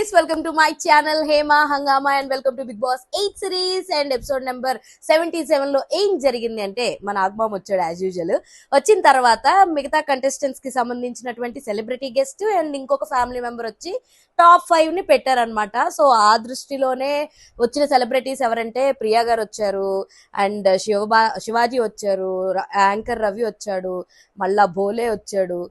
guys, welcome to my channel Hema Hangama and welcome to Big Boss 8 series and episode number 77 లో ఏం జరిగింది అంటే మన ఆత్మం వచ్చాడు యాజ్ యూజువల్. వచ్చిన తర్వాత మిగతా కంటెస్టెంట్స్ కి సంబంధించినటువంటి సెలబ్రిటీ గెస్ట్ అండ్ ఇంకొక ఫ్యామిలీ మెంబర్ వచ్చి టాప్ 5 ని పెట్టారనమాట. సో ఆ దృష్టిలోనే వచ్చిన సెలబ్రిటీస్ ఎవరంటే ప్రియా గారు వచ్చారు అండ్ శివాజీ వచ్చారు, యాంకర్ రవి వచ్చాడు, మళ్ళా భోలే వచ్చాడు.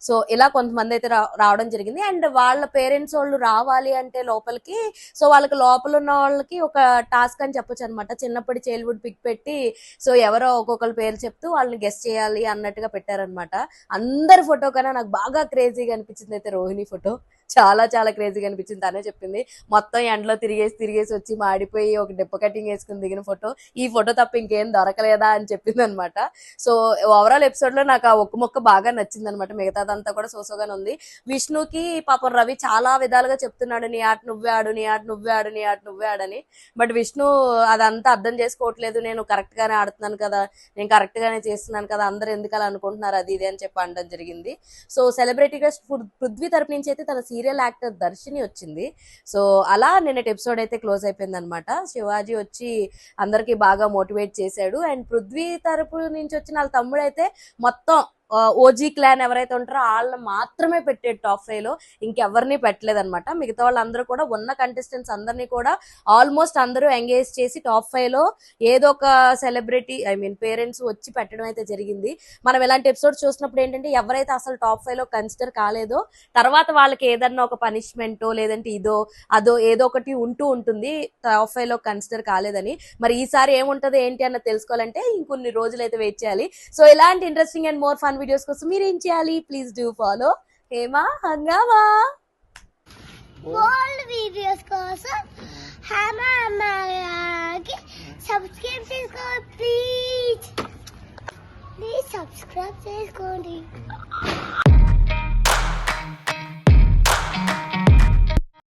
సో ఇలా కొంతమంది అయితే రావడం జరిగింది అండ్ వాళ్ళ పేరెంట్స్ వాళ్ళు రావాలి అంటే లోపలికి, సో వాళ్ళకి లోపల ఉన్న వాళ్ళకి ఒక టాస్క్ అని చెప్పొచ్చు అనమాట. చిన్నప్పటి చైల్డ్హుడ్ పిక్ పెట్టి సో ఎవరో ఒక్కొక్కరు పేరు చెప్తూ వాళ్ళని గెస్ట్ చేయాలి అన్నట్టుగా పెట్టారనమాట. అందరి ఫోటో కన్నా నాకు బాగా క్రేజీగా అనిపించింది అయితే రోహిణి ఫోటో. చాలా చాలా క్రేజీగా అనిపించింది. తనే చెప్పింది మొత్తం ఎండలో తిరిగేసి వచ్చి మాడిపోయి ఒక డిప్ప కటింగ్ వేసుకుని దిగిన ఫోటో, ఈ ఫోటో తప్ప ఇంకేం దొరకలేదా అని చెప్పింది అనమాట. సో ఓవరాల్ ఎపిసోడ్ లో నాకు ఆ ఒక్క మొక్క బాగా నచ్చింది అనమాట. మిగతాదంతా కూడా సోసోగానే ఉంది. విష్ణుకి పాపం రవి చాలా విధాలుగా చెప్తున్నాడు, నీ ఆట నువ్వే ఆడు, నీ ఆట నువ్వే ఆడు, నీ ఆట నువ్వే ఆడని. బట్ విష్ణు అదంతా అర్థం చేసుకోవట్లేదు. నేను కరెక్ట్ గానే ఆడుతున్నాను కదా, నేను కరెక్ట్ గానే చేస్తున్నాను కదా, అందరు ఎందుకు అలా అనుకుంటున్నారు అది ఇది అని చెప్పి అనడం జరిగింది. సో సెలబ్రిటీగా పృథ్వీ తరపు నుంచి అయితే తన సీరియల్ యాక్టర్ దర్శిని వచ్చింది. సో అలా నిన్నటి ఎపిసోడ్ అయితే క్లోజ్ అయిపోయింది అనమాట. శివాజీ వచ్చి అందరికి బాగా మోటివేట్ చేశాడు అండ్ పృథ్వీ తరపు నుంచి వచ్చిన వాళ్ళ తమ్ముడు అయితే మొత్తం ఓజీ క్లాన్ ఎవరైతే ఉంటారో వాళ్ళని మాత్రమే పెట్టాడు టాప్ 5 లో, ఇంకెవరిని పెట్టలేదన్నమాట. మిగతా వాళ్ళందరూ కూడా ఉన్న కంటెస్టెంట్స్ అందరినీ కూడా ఆల్మోస్ట్ అందరూ ఎంగేజ్ చేసి టాప్ 5 లో ఏదో ఒక సెలబ్రిటీ పేరెంట్స్ వచ్చి పెట్టడం అయితే జరిగింది. మనం ఇలాంటి ఎపిసోడ్ చూసినప్పుడు ఏంటంటే ఎవరైతే అసలు టాప్ 5 లో కన్సిడర్ కాలేదో తర్వాత వాళ్ళకి ఏదన్నా ఒక పనిష్మెంటో లేదంటే ఇదో అదో ఏదో ఒకటి ఉంటూ ఉంటుంది టాప్ 5 లో కన్సిడర్ కాలేదని. మరి ఈసారి ఏముంటది ఏంటి అన్న తెలుసుకోవాలంటే ఇంకొన్ని రోజులు అయితే వెయిట్ చేయాలి. సో ఇలాంటి interesting and more fun videos కోసం మీరు ఏం చేయాలి, ప్లీజ్ డూ ఫాలో హేమా హంగామా. ఓల్డ్ వీడియోస్ కోసం హేమా హంగామాకి సబ్స్క్రైబ్ చేసుకోండి ప్లీజ్ సబ్స్క్రైబ్ చేసుకోండి.